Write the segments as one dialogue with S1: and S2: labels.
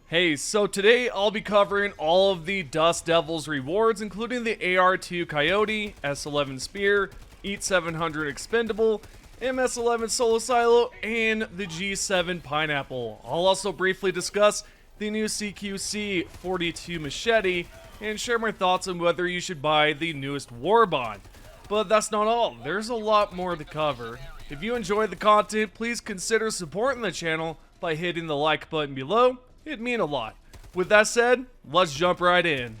S1: Hey, so today I'll be covering all of the Dust Devils rewards, including the AR-2 Coyote, S11 Spear, Eat 700 Expendable, MS-11 Solo Silo, and the G7 Pineapple. I'll also briefly discuss the new CQC-42 Machete, and share my thoughts on whether you should buy the newest Warbond. But that's not all, there's a lot more to cover. If you enjoyed the content, please consider supporting the channel by hitting the like button below. It'd mean a lot. With that said, let's jump right in.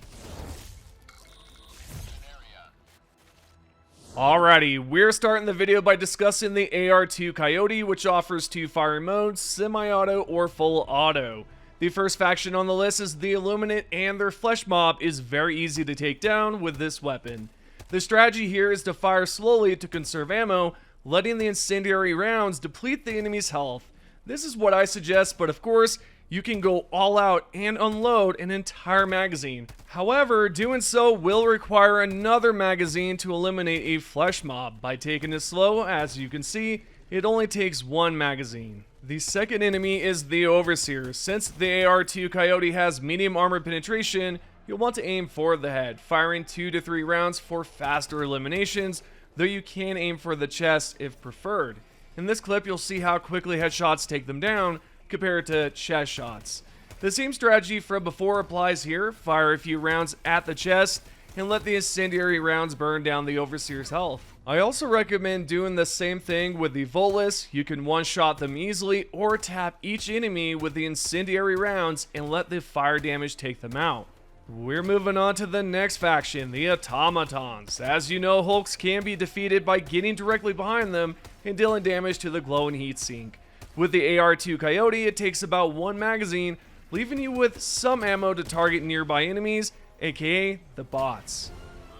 S1: Alrighty, we're starting the video by discussing the AR-2 Coyote, which offers two firing modes, semi-auto or full auto. The first faction on the list is the Illuminate, and their flesh mob is very easy to take down with this weapon. The strategy here is to fire slowly to conserve ammo, letting the incendiary rounds deplete the enemy's health. This is what I suggest, but of course, you can go all out and unload an entire magazine. However, doing so will require another magazine to eliminate a flesh mob. By taking it slow, as you can see, it only takes one magazine. The second enemy is the Overseer. Since the AR-2 Coyote has medium armor penetration, you'll want to aim for the head, firing 2 to 3 rounds for faster eliminations, though you can aim for the chest if preferred. In this clip, you'll see how quickly headshots take them down, compared to chest shots. The same strategy from before applies here. Fire a few rounds at the chest and let the incendiary rounds burn down the Overseer's health. I also recommend doing the same thing with the Volus. You can one-shot them easily or tap each enemy with the incendiary rounds and let the fire damage take them out. We're moving on to the next faction, the Automatons. As you know, Hulks can be defeated by getting directly behind them and dealing damage to the glowing heat sink. With the AR-2 Coyote, it takes about one magazine, leaving you with some ammo to target nearby enemies, aka the bots.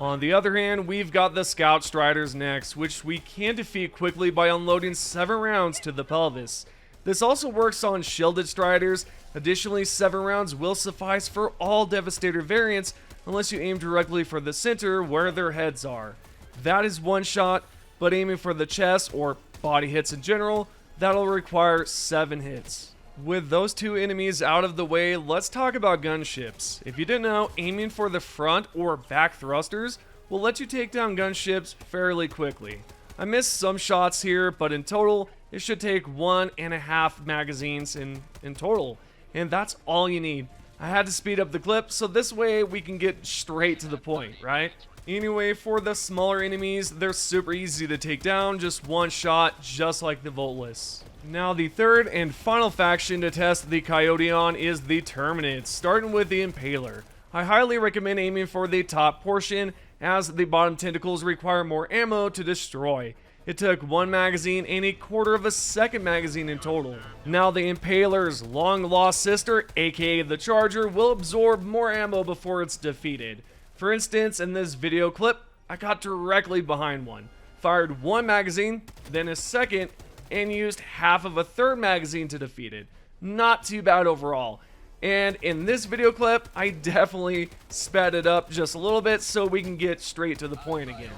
S1: On the other hand, we've got the Scout Striders next, which we can defeat quickly by unloading 7 rounds to the pelvis. This also works on shielded Striders. Additionally, 7 rounds will suffice for all Devastator variants, unless you aim directly for the center where their heads are. That is one shot, but aiming for the chest, or body hits in general, that'll require 7 hits. With those two enemies out of the way, let's talk about gunships. If you didn't know, aiming for the front or back thrusters will let you take down gunships fairly quickly. I missed some shots here, but in total, it should take 1.5 magazines in total. And that's all you need. I had to speed up the clip, so this way we can get straight to the point, right? Anyway, for the smaller enemies, they're super easy to take down, just one shot, just like the Volus. Now, the third and final faction to test the Coyote on is the Terminates, starting with the Impaler. I highly recommend aiming for the top portion, as the bottom tentacles require more ammo to destroy. It took one magazine and 1/4 of a second magazine in total. Now, the Impaler's long-lost sister, aka the Charger, will absorb more ammo before it's defeated. For instance, in this video clip, I got directly behind one, fired one magazine, then a second, and used half of a third magazine to defeat it. Not too bad overall. And in this video clip, I definitely sped it up just a little bit so we can get straight to the point again.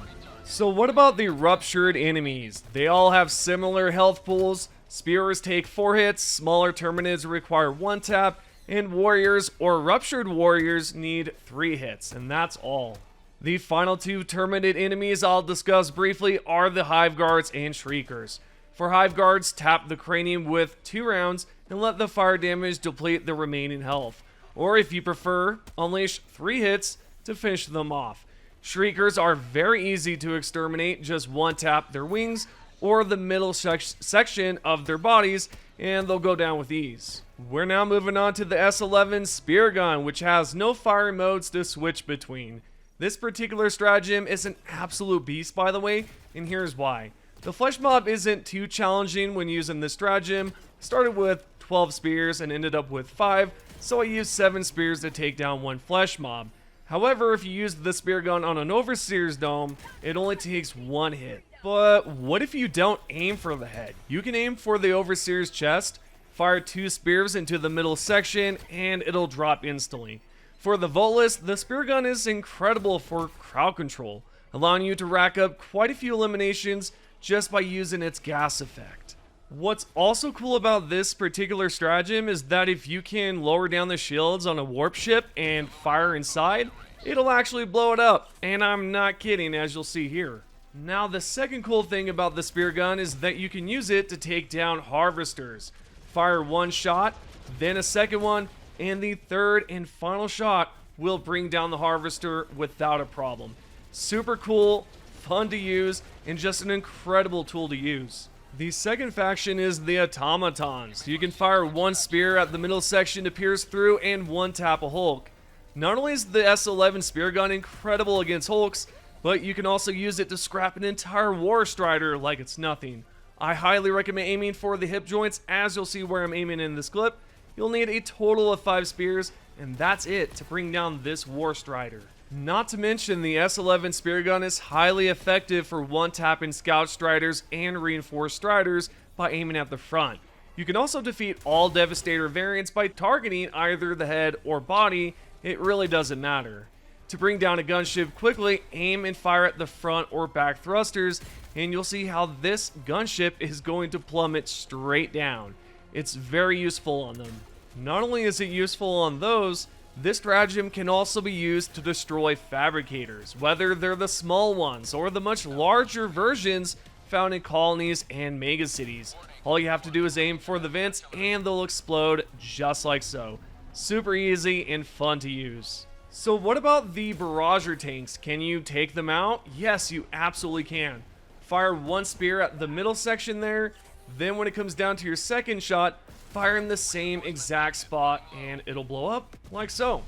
S1: So what about the ruptured enemies? They all have similar health pools. Spearers take 4 hits, smaller Terminates require 1 tap, and warriors or ruptured warriors need 3 hits, and that's all. The final 2 Terminate enemies I'll discuss briefly are the Hive Guards and Shriekers. For Hive Guards, tap the cranium with 2 rounds and let the fire damage deplete the remaining health. Or if you prefer, unleash 3 hits to finish them off. Shriekers are very easy to exterminate, just one tap their wings or the middle section of their bodies and they'll go down with ease. We're now moving on to the S11 Speargun, which has no firing modes to switch between. This particular stratagem is an absolute beast, by the way, and here's why. The flesh mob isn't too challenging when using this stratagem. Started with 12 spears and ended up with 5, so I used 7 spears to take down one flesh mob. However, if you use the Speargun on an Overseer's dome, it only takes 1 hit. But what if you don't aim for the head? You can aim for the Overseer's chest, fire 2 spears into the middle section, and it'll drop instantly. For the Volus, the Speargun is incredible for crowd control, allowing you to rack up quite a few eliminations just by using its gas effect. What's also cool about this particular stratagem is that if you can lower down the shields on a warp ship and fire inside, it'll actually blow it up, and I'm not kidding, as you'll see here. Now, the second cool thing about the Speargun is that you can use it to take down harvesters. Fire one shot, then a second one, and the third and final shot will bring down the harvester without a problem. Super cool, fun to use, and just an incredible tool to use. The second faction is the automatons. You can fire one spear at the middle section to pierce through and one tap a Hulk. Not only is the S11 Speargun incredible against Hulks, but you can also use it to scrap an entire War Strider like it's nothing. I highly recommend aiming for the hip joints, as you'll see where I'm aiming in this clip. You'll need a total of 5 spears, and that's it to bring down this War Strider. Not to mention, the S11 Speargun is highly effective for one-tapping Scout Striders and Reinforced Striders by aiming at the front. You can also defeat all Devastator variants by targeting either the head or body. It really doesn't matter. To bring down a gunship quickly, aim and fire at the front or back thrusters, and you'll see how this gunship is going to plummet straight down. It's very useful on them. Not only is it useful on those, this stratagem can also be used to destroy fabricators, whether they're the small ones or the much larger versions found in colonies and megacities. All you have to do is aim for the vents and they'll explode just like so. Super easy and fun to use. So what about the barrager tanks? Can you take them out? Yes, you absolutely can. Fire one spear at the middle section there, then when it comes down to your second shot, fire in the same exact spot and it'll blow up like so.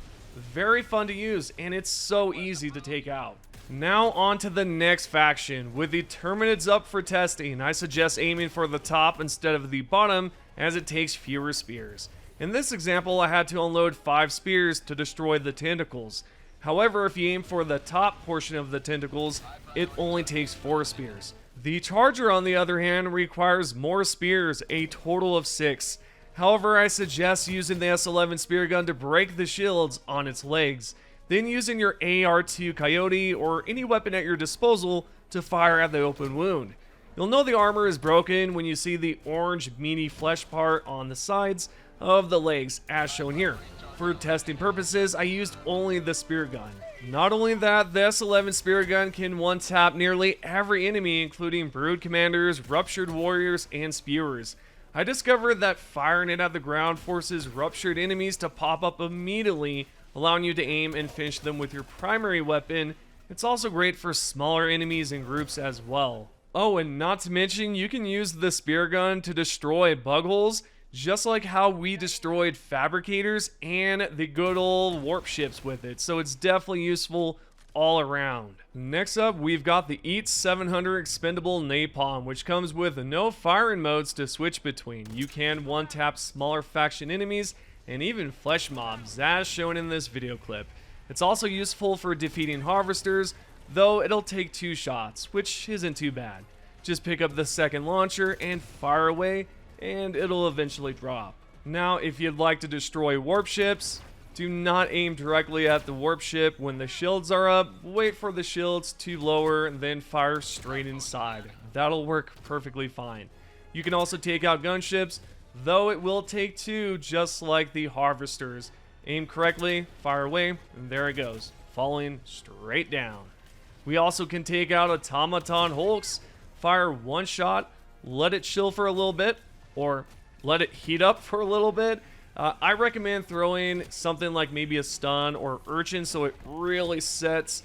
S1: Very fun to use, and it's so easy to take out. Now on to the next faction. With the Terminids up for testing, I suggest aiming for the top instead of the bottom, as it takes fewer spears. In this example, I had to unload 5 spears to destroy the tentacles. However, if you aim for the top portion of the tentacles, it only takes 4 spears. The Charger, on the other hand, requires more spears, a total of 6. However, I suggest using the S11 Speargun to break the shields on its legs, then using your AR2 Coyote or any weapon at your disposal to fire at the open wound. You'll know the armor is broken when you see the orange meaty flesh part on the sides of the legs, as shown here. For testing purposes, I used only the Speargun. Not only that, the S11 Speargun can one-tap nearly every enemy, including Brood Commanders, Ruptured Warriors, and Spewers. I discovered that firing it at the ground forces ruptured enemies to pop up immediately, allowing you to aim and finish them with your primary weapon. It's also great for smaller enemies and groups as well. Oh, and not to mention, you can use the Speargun to destroy bug holes, just like how we destroyed fabricators and the good old warp ships with it. So it's definitely useful all around. Next up, we've got the EAT 700 Expendable Napalm, which comes with no firing modes to switch between. You can one-tap smaller faction enemies and even flesh mobs, as shown in this video clip. It's also useful for defeating harvesters, though it'll take 2 shots, which isn't too bad. Just pick up the second launcher and fire away, and it'll eventually drop. Now, if you'd like to destroy warp ships, do not aim directly at the warp ship when the shields are up. Wait for the shields to lower and then fire straight inside. That'll work perfectly fine. You can also take out gunships, though it will take 2, just like the harvesters. Aim correctly, fire away, and there it goes, falling straight down. We also can take out automaton hulks. Fire one shot, let it chill for a little bit, or let it heat up for a little bit. I recommend throwing something like maybe a stun or urchin so it really sits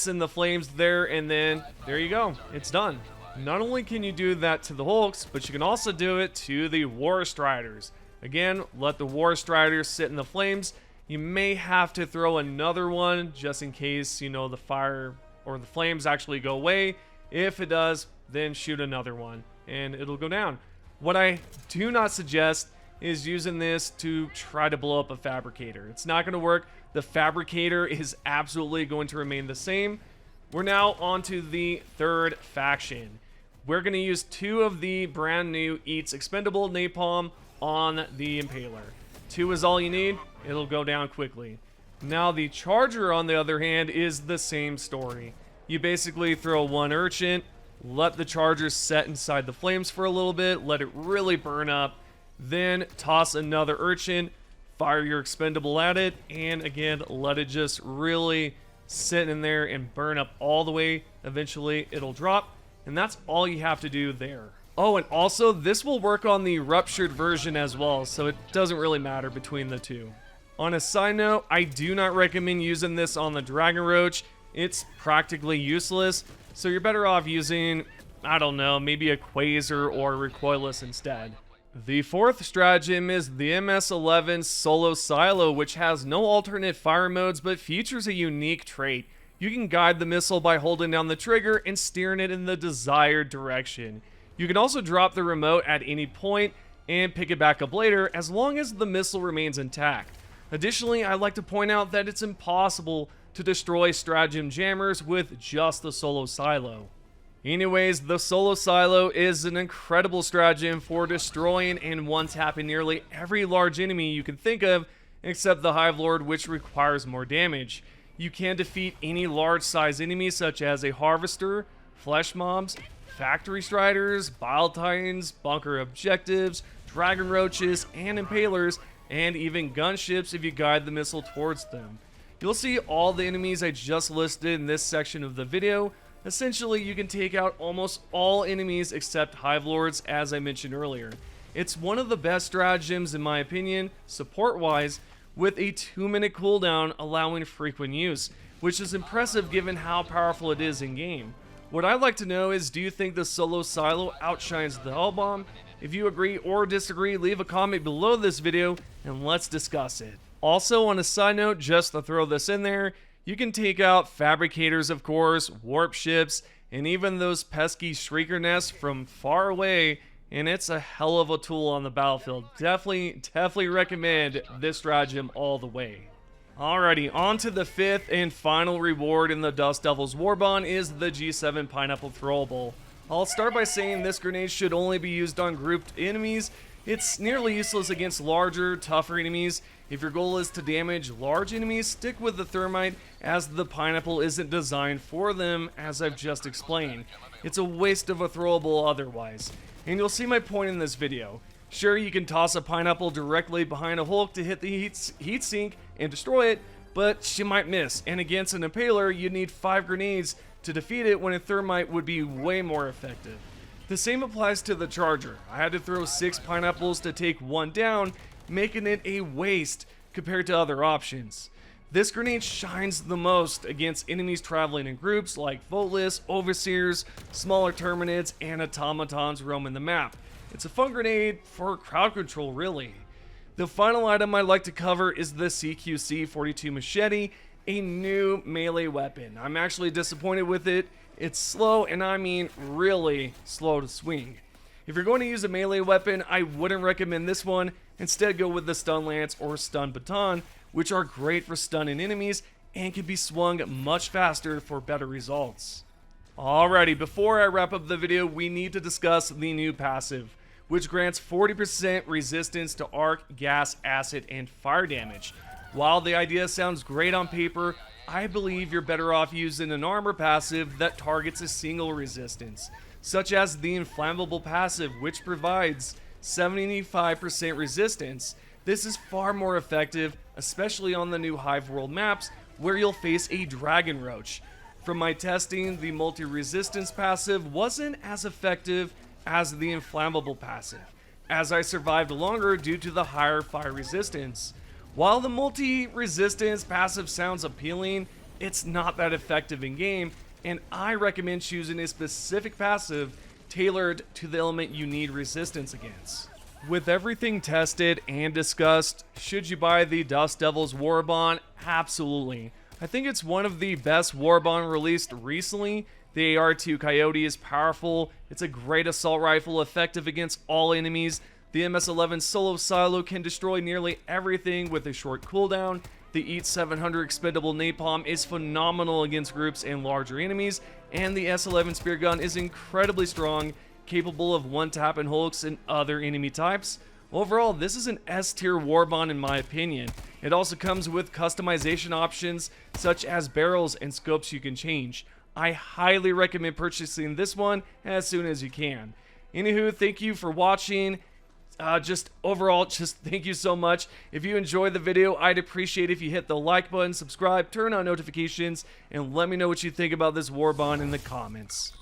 S1: in the flames there, and then there you go, it's done. Not only can you do that to the hulks, but you can also do it to the war striders. Again, let the war striders sit in the flames. You may have to throw another one just in case, you know, the fire or the flames actually go away. If it does, then shoot another one and it'll go down. What I do not suggest is using this to try to blow up a fabricator. It's not going to work. The fabricator is absolutely going to remain the same. We're now on to the third faction. We're going to use 2 of the brand new EAT's Expendable Napalm on the Impaler. 2 is all you need. It'll go down quickly. Now the Charger, on the other hand, is the same story. You basically throw 1 urchin, let the charger set inside the flames for a little bit, let it really burn up, then toss another urchin, fire your expendable at it, and again, let it just really sit in there and burn up all the way. Eventually, it'll drop, and that's all you have to do there. Oh, and also, this will work on the ruptured version as well, so it doesn't really matter between the two. On a side note, I do not recommend using this on the Dragon Roach. It's practically useless, so you're better off using, I don't know, maybe a Quasar or Recoilless instead. The fourth stratagem is the MS-11 Solo Silo, which has no alternate fire modes but features a unique trait. You can guide the missile by holding down the trigger and steering it in the desired direction. You can also drop the remote at any point and pick it back up later as long as the missile remains intact. Additionally, I'd like to point out that it's impossible to destroy stratagem jammers with just the Solo Silo. Anyways, the Solo Silo is an incredible stratagem for destroying and one-tapping nearly every large enemy you can think of, except the Hive Lord, which requires more damage. You can defeat any large-sized enemies such as a Harvester, Flesh Mobs, Factory Striders, Bile Titans, Bunker Objectives, Dragon Roaches, and Impalers, and even gunships if you guide the missile towards them. You'll see all the enemies I just listed in this section of the video. Essentially, you can take out almost all enemies except Hive Lords, as I mentioned earlier. It's one of the best stratagems in my opinion, support-wise, with a 2-minute cooldown allowing frequent use, which is impressive given how powerful it is in-game. What I'd like to know is, do you think the Solo Silo outshines the Hellbomb? If you agree or disagree, leave a comment below this video and let's discuss it. Also, on a side note, just to throw this in there, you can take out fabricators, of course, warp ships, and even those pesky shrieker nests from far away, and it's a hell of a tool on the battlefield. Definitely recommend this stratagem all the way. Alrighty, on to the fifth and final reward in the Dust Devils Warbond is the G7 Pineapple Throwable. I'll start by saying this grenade should only be used on grouped enemies. It's nearly useless against larger, tougher enemies. If your goal is to damage large enemies, stick with the thermite, as the pineapple isn't designed for them, as I've just explained. It's a waste of a throwable otherwise, and you'll see my point in this video. Sure, you can toss a pineapple directly behind a Hulk to hit the heat sink and destroy it, but she might miss, and against an Impaler, you'd need 5 grenades to defeat it when a thermite would be way more effective. The same applies to the charger. I had to throw 6 pineapples to take 1 down, making it a waste compared to other options. This grenade shines the most against enemies traveling in groups like Voteless, Overseers, smaller Terminates, and automatons roaming the map. It's a fun grenade for crowd control, really. The final item I'd like to cover is the CQC-42 Machete, a new melee weapon. I'm actually disappointed with it. It's slow, and I mean really slow to swing. If you're going to use a melee weapon, I wouldn't recommend this one. Instead, go with the Stun Lance or Stun Baton, which are great for stunning enemies and can be swung much faster for better results. Alrighty, before I wrap up the video, we need to discuss the new passive, which grants 40% resistance to arc, gas, acid, and fire damage. While the idea sounds great on paper, I believe you're better off using an armor passive that targets a single resistance, such as the Inflammable passive, which provides 75% resistance. This is far more effective, especially on the new Hive World maps, where you'll face a Dragon Roach. From my testing, the multi-resistance passive wasn't as effective as the Inflammable passive, as I survived longer due to the higher fire resistance. While the multi-resistance passive sounds appealing, it's not that effective in game, and I recommend choosing a specific passive tailored to the element you need resistance against. With everything tested and discussed, should you buy the Dust Devils Warbond? Absolutely. I think it's one of the best Warbond released recently. The AR-2 Coyote is powerful, it's a great assault rifle effective against all enemies. The MS-11 Solo Silo can destroy nearly everything with a short cooldown. The EAT 700 Expendable Napalm is phenomenal against groups and larger enemies, and the S11 Speargun is incredibly strong, capable of one-tapping Hulks and other enemy types. Overall, this is an S-tier Warbond in my opinion. It also comes with customization options such as barrels and scopes you can change. I highly recommend purchasing this one as soon as you can. Anywho, thank you for watching. Just overall, thank you so much. If you enjoyed the video, I'd appreciate if you hit the like button, subscribe, turn on notifications, and let me know what you think about this Warbond in the comments.